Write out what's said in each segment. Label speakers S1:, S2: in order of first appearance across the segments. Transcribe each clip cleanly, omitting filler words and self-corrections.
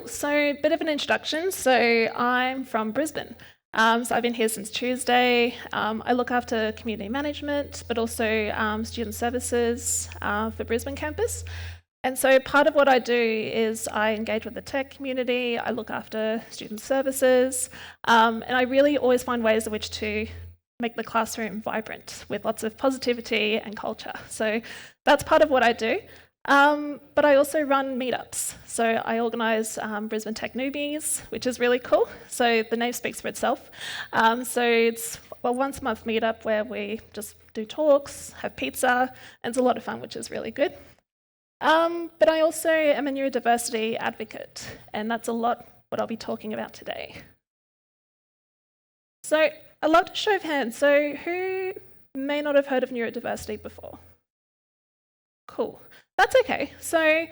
S1: Cool. So a bit of an introduction. So I'm from Brisbane. So I've been here since Tuesday. I look after community management, but also student services for Brisbane campus. And so part of what I do is I engage with the tech community, I look after student services, and I really always find ways in which to make the classroom vibrant with lots of positivity and culture. So that's part of what I do. But I also run meetups. So I organise Brisbane Tech Newbies, which is really cool. So the name speaks for itself. So it's a once a month meetup where we just do talks, have pizza, and it's a lot of fun, which is really good. But I also am a neurodiversity advocate, and that's a lot what I'll be talking about today. So I'd love to show of hands. So who may not have heard of neurodiversity before? Cool. That's okay. So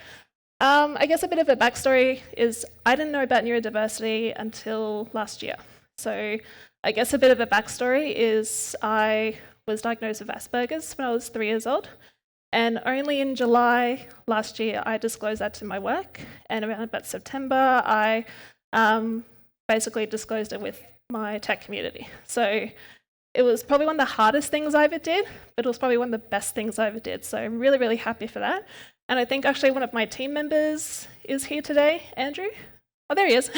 S1: I guess a bit of a backstory is I didn't know about neurodiversity until last year. So I guess a bit of a backstory is I was diagnosed with Asperger's when I was 3 years old. And only in July last year, I disclosed that to my work. And around about September, I basically disclosed it with my tech community. So it was probably one of the hardest things I ever did, but it was probably one of the best things I ever did. So I'm really, really happy for that. And I think actually one of my team members is here today, Andrew. Oh, there he is.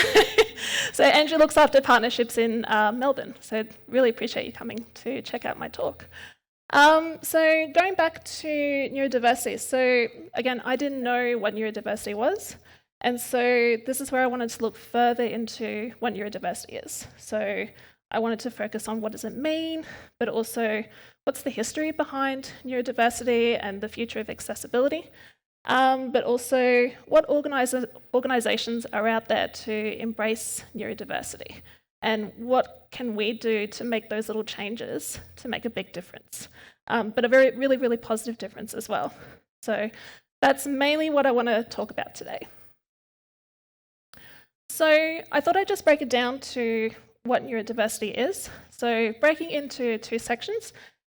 S1: So Andrew looks after partnerships in Melbourne. So really appreciate you coming to check out my talk. So going back to neurodiversity, so again, I didn't know what neurodiversity was, and so this is where I wanted to look further into what neurodiversity is. So I wanted to focus on what does it mean, but also what's the history behind neurodiversity and the future of accessibility, but also what organisations are out there to embrace neurodiversity. And what can we do to make those little changes to make a big difference, but a really, really positive difference as well. So that's mainly what I want to talk about today. So I thought I'd just break it down to what neurodiversity is. So breaking into 2 sections.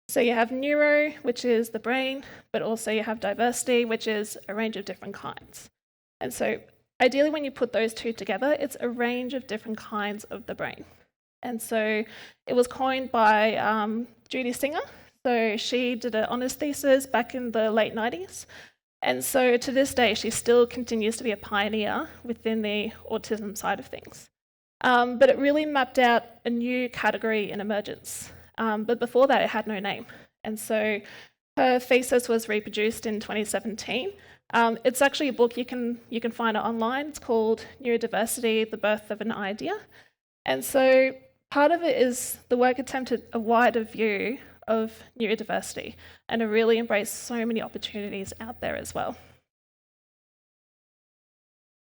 S1: So you have neuro, which is the brain, but also you have diversity, which is a range of different kinds. And so ideally, when you put those 2 together, it's a range of different kinds of the brain. And so it was coined by Judy Singer. So she did an honours thesis back in the late 90s. And so to this day, she still continues to be a pioneer within the autism side of things. But it really mapped out a new category in emergence. But before that, it had no name. And so her thesis was reproduced in 2017. It's actually a book you can find it online. It's called Neurodiversity: The Birth of an Idea. And so part of it is the work attempted a wider view of neurodiversity and to really embrace so many opportunities out there as well.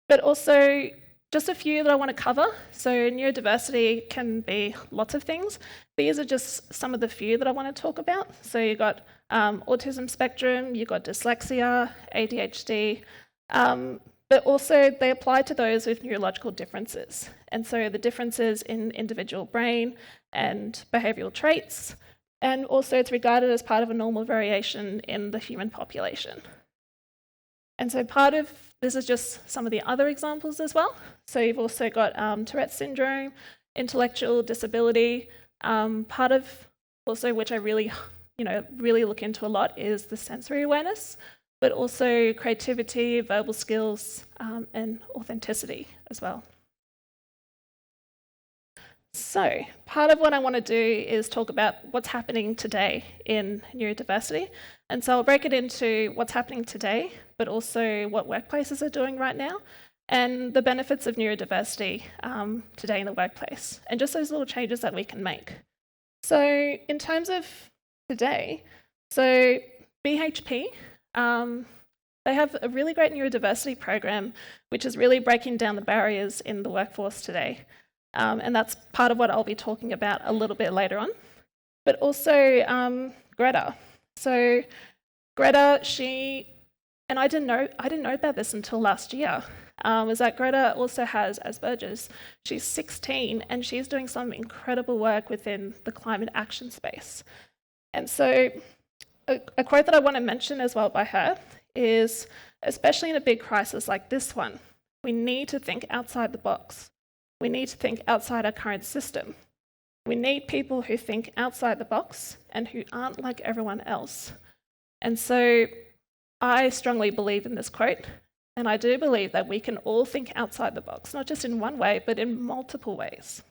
S1: But also just a few that I want to cover. So neurodiversity can be lots of things. These are just some of the few that I want to talk about. So you've got autism spectrum, you've got dyslexia, ADHD, but also they apply to those with neurological differences. And so the differences in individual brain and behavioural traits, and also it's regarded as part of a normal variation in the human population. And so part of this is just some of the other examples as well. So you've also got Tourette's syndrome, intellectual disability. Part of also which I really look into a lot is the sensory awareness, but also creativity, verbal skills, and authenticity as well. So part of what I want to do is talk about what's happening today in neurodiversity. And so I'll break it into what's happening today, but also what workplaces are doing right now, and the benefits of neurodiversity today in the workplace, and just those little changes that we can make. So in terms of today, so BHP, they have a really great neurodiversity program, which is really breaking down the barriers in the workforce today. And that's part of what I'll be talking about a little bit later on. But also Greta. So Greta, and I didn't know about this until last year, is that Greta also has Asperger's. She's 16 and she's doing some incredible work within the climate action space. And so a quote that I want to mention as well by her is, especially in a big crisis like this one, We need to think outside the box. We need to think outside our current system. We need people who think outside the box and who aren't like everyone else. And so I strongly believe in this quote, and I do believe that we can all think outside the box, not just in one way, but in multiple ways.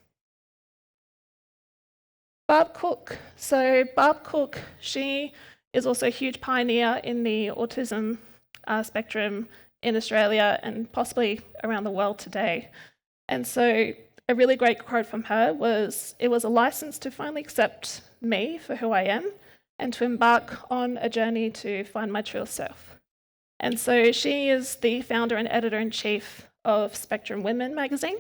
S1: Barb Cook. So Barb Cook, she is also a huge pioneer in the autism spectrum in Australia and possibly around the world today. And so a really great quote from her was, "It was a license to finally accept me for who I am and to embark on a journey to find my true self." And so she is the founder and editor-in-chief of Spectrum Women magazine,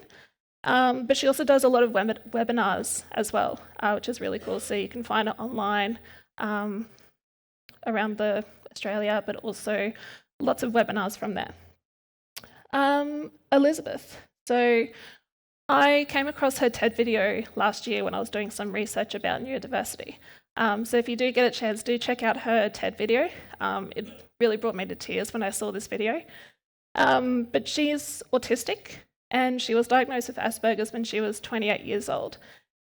S1: but she also does a lot of webinars as well, which is really cool. So you can find it online around Australia, but also lots of webinars from there. Elizabeth. So I came across her TED video last year when I was doing some research about neurodiversity. So if you do get a chance, do check out her TED video. It really brought me to tears when I saw this video. But she's autistic, and she was diagnosed with Asperger's when she was 28 years old.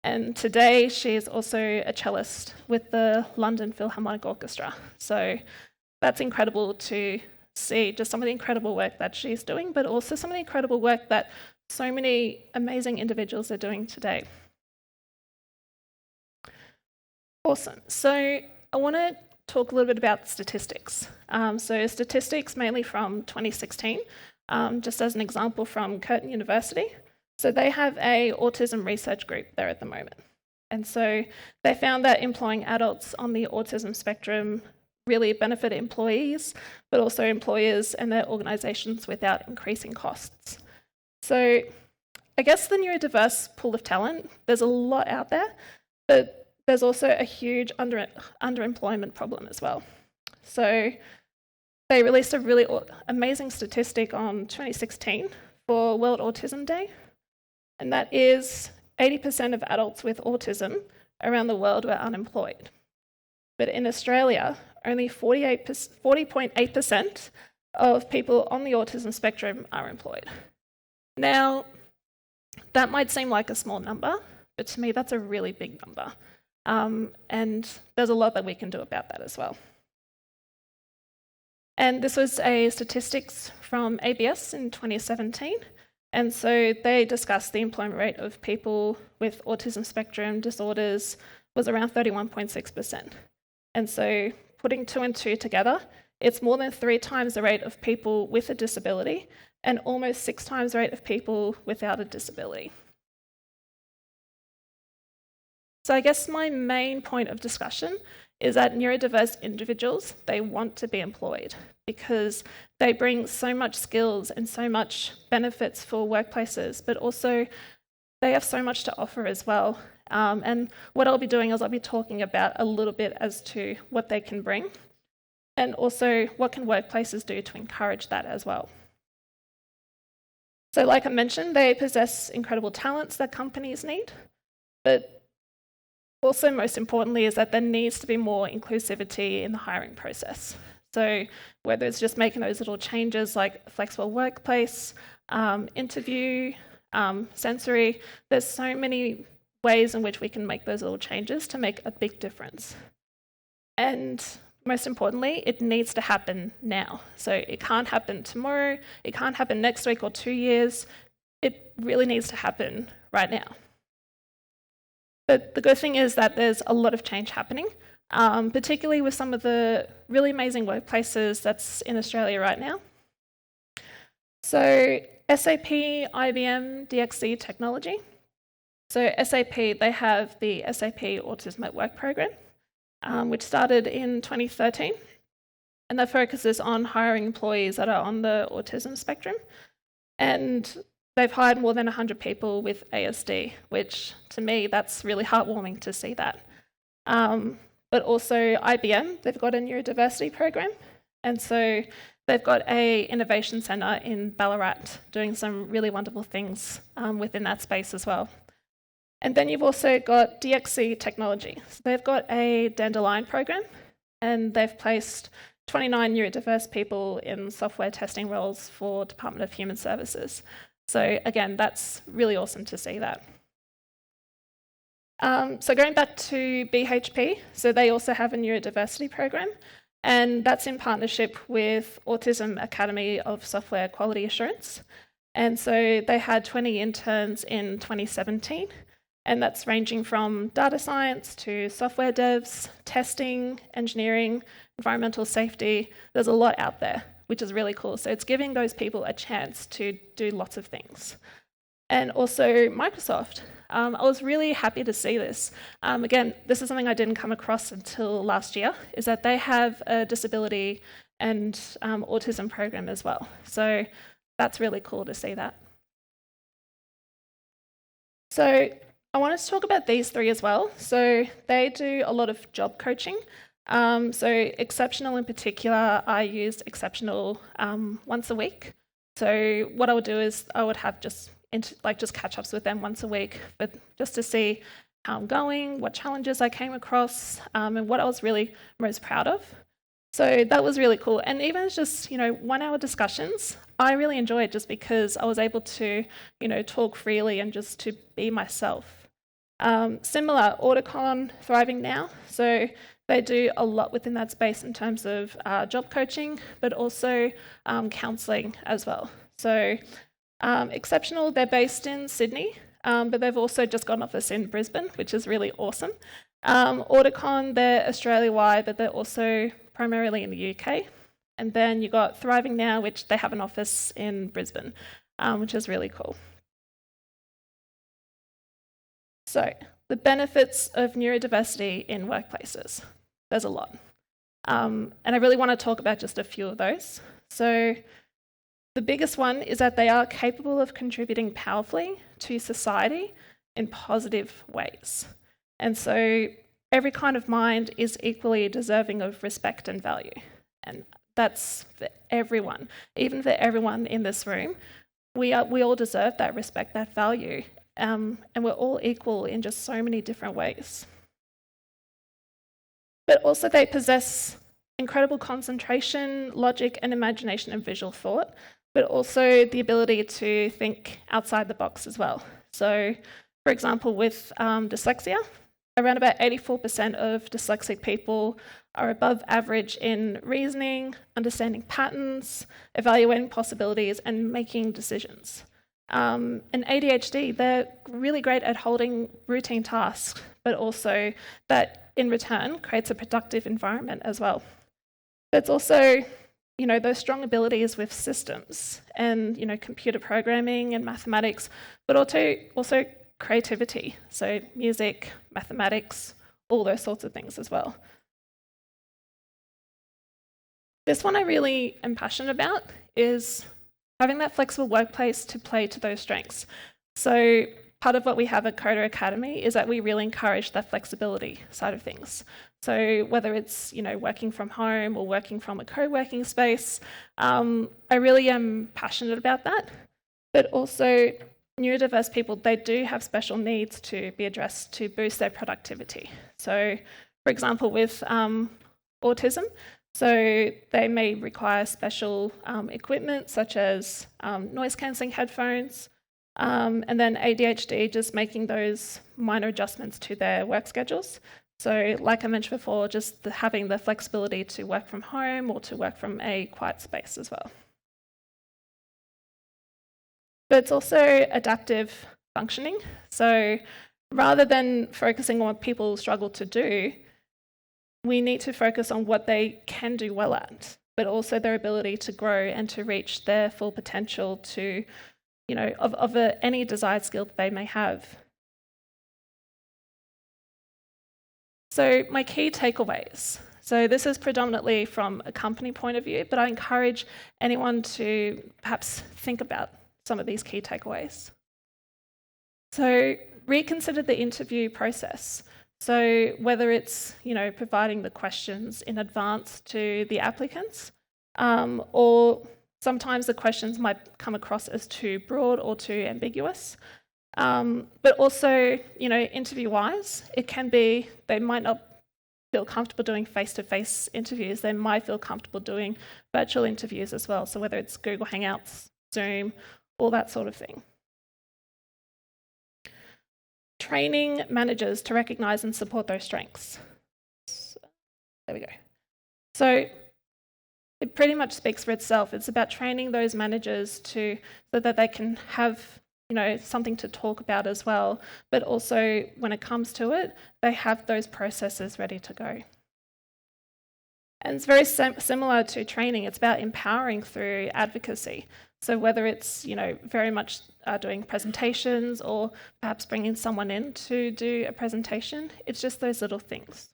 S1: And today she's also a cellist with the London Philharmonic Orchestra. So that's incredible to see, just some of the incredible work that she's doing, but also some of the incredible work that so many amazing individuals are doing today. Awesome. So I want to talk a little bit about statistics. So statistics mainly from 2016, just as an example from Curtin University. So they have a autism research group there at the moment. And so they found that employing adults on the autism spectrum really benefit employees, but also employers and their organisations without increasing costs. So I guess the neurodiverse pool of talent, there's a lot out there, but there's also a huge underemployment problem as well. So they released a really amazing statistic on 2016 for World Autism Day, and that is 80% of adults with autism around the world were unemployed. But in Australia, only 40.8% of people on the autism spectrum are employed. Now, that might seem like a small number, but to me that's a really big number. And there's a lot that we can do about that as well. And this was a statistics from ABS in 2017. And so they discussed the employment rate of people with autism spectrum disorders was around 31.6%. And so putting 2 and 2 together, it's more than 3 times the rate of people with a disability and almost 6 times the rate of people without a disability. So I guess my main point of discussion is that neurodiverse individuals, they want to be employed because they bring so much skills and so much benefits for workplaces, but also they have so much to offer as well. And what I'll be doing is I'll be talking about a little bit as to what they can bring and also what can workplaces do to encourage that as well. So like I mentioned, they possess incredible talents that companies need, but also most importantly is that there needs to be more inclusivity in the hiring process. So whether it's just making those little changes like flexible workplace, interview, sensory, there's so many ways in which we can make those little changes to make a big difference. And most importantly, it needs to happen now. So it can't happen tomorrow, it can't happen next week or 2 years. It really needs to happen right now. But the good thing is that there's a lot of change happening, particularly with some of the really amazing workplaces that's in Australia right now. So SAP, IBM, DXC Technology. So SAP, they have the SAP Autism at Work program, which started in 2013, and that focuses on hiring employees that are on the autism spectrum. And they've hired more than 100 people with ASD, which to me, that's really heartwarming to see that. But also IBM, they've got a neurodiversity program. And so they've got an innovation centre in Ballarat doing some really wonderful things within that space as well. And then you've also got DXC Technology. So they've got a Dandelion program, and they've placed 29 neurodiverse people in software testing roles for Department of Human Services. So again, that's really awesome to see that. So going back to BHP, so they also have a neurodiversity program, and that's in partnership with Autism Academy of Software Quality Assurance. And so they had 20 interns in 2017, and that's ranging from data science to software devs, testing, engineering, environmental safety. There's a lot out there, which is really cool. So it's giving those people a chance to do lots of things. And also Microsoft. I was really happy to see this. Again, this is something I didn't come across until last year, is that they have a disability and autism program as well. So that's really cool to see that. So I wanted to talk about these three as well. So they do a lot of job coaching. So Exceptional in particular, I used Exceptional once a week. So what I would do is I would have just catch-ups with them once a week, but just to see how I'm going, what challenges I came across, and what I was really most proud of. So that was really cool. And even just, 1 hour discussions, I really enjoyed just because I was able to, talk freely and just to be myself. Similar, Auticon, Thriving Now. So they do a lot within that space in terms of job coaching, but also counselling as well. So Exceptional, they're based in Sydney, but they've also just got an office in Brisbane, which is really awesome. Auticon, they're Australia-wide, but they're also primarily in the UK. And then you've got Thriving Now, which they have an office in Brisbane, which is really cool. So the benefits of neurodiversity in workplaces. There's a lot. And I really want to talk about just a few of those. So the biggest one is that they are capable of contributing powerfully to society in positive ways. And so every kind of mind is equally deserving of respect and value. And that's for everyone, even for everyone in this room. We all deserve that respect, that value, and we're all equal in just so many different ways. But also they possess incredible concentration, logic, and imagination and visual thought, but also the ability to think outside the box as well. So, for example, with dyslexia, around about 84% of dyslexic people are above average in reasoning, understanding patterns, evaluating possibilities, and making decisions. And ADHD, they're really great at holding routine tasks, but also that in return creates a productive environment as well. It's also, those strong abilities with systems and, computer programming and mathematics, but also creativity, so music, mathematics, all those sorts of things as well. This one I really am passionate about is having that flexible workplace to play to those strengths. So part of what we have at Coder Academy is that we really encourage that flexibility side of things. So whether it's working from home or working from a co-working space, I really am passionate about that. But also neurodiverse people, they do have special needs to be addressed to boost their productivity. So for example, with autism, so they may require special equipment such as noise cancelling headphones, and then ADHD, just making those minor adjustments to their work schedules. So like I mentioned before, just having the flexibility to work from home or to work from a quiet space as well. But it's also adaptive functioning. So rather than focusing on what people struggle to do, we need to focus on what they can do well at, but also their ability to grow and to reach their full potential to, of any desired skill that they may have. So my key takeaways. So this is predominantly from a company point of view, but I encourage anyone to perhaps think about some of these key takeaways. So reconsider the interview process. So whether it's, providing the questions in advance to the applicants, or sometimes the questions might come across as too broad or too ambiguous. But also, interview-wise, it can be, they might not feel comfortable doing face-to-face interviews, they might feel comfortable doing virtual interviews as well. So whether it's Google Hangouts, Zoom, all that sort of thing. Training managers to recognise and support those strengths. So, there we go. So it pretty much speaks for itself. It's about training those managers so that they can have something to talk about as well, but also when it comes to it, they have those processes ready to go. And it's very similar to training. It's about empowering through advocacy. So whether it's very much doing presentations or perhaps bringing someone in to do a presentation, it's just those little things.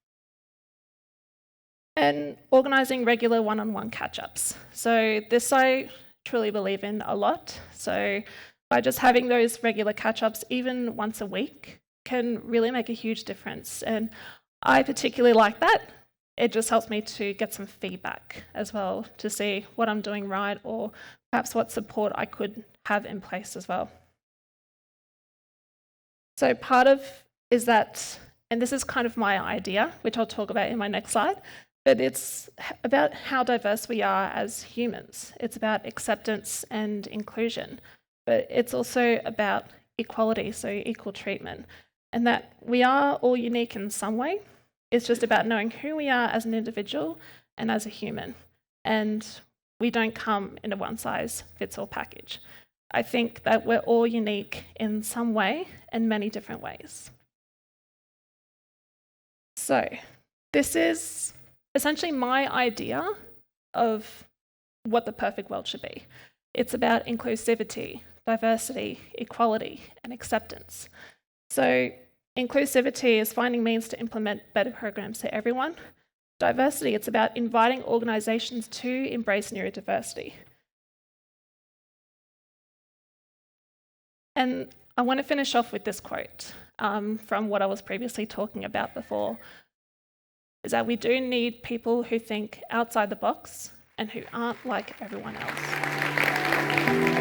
S1: And organising regular one-on-one catch-ups. So this I truly believe in a lot. So by just having those regular catch-ups, even once a week, can really make a huge difference. And I particularly like that. It just helps me to get some feedback as well, to see what I'm doing right or perhaps what support I could have in place as well. So part of is that, and this is kind of my idea, which I'll talk about in my next slide, but it's about how diverse we are as humans. It's about acceptance and inclusion, but it's also about equality, so equal treatment, and that we are all unique in some way. It's just about knowing who we are as an individual and as a human, and we don't come in a one-size-fits-all package. I think that we're all unique in some way and many different ways. So this is essentially my idea of what the perfect world should be. It's about inclusivity, diversity, equality, and acceptance. So inclusivity is finding means to implement better programs for everyone. Diversity, it's about inviting organisations to embrace neurodiversity. And I want to finish off with this quote from what I was previously talking about before, is that we do need people who think outside the box and who aren't like everyone else.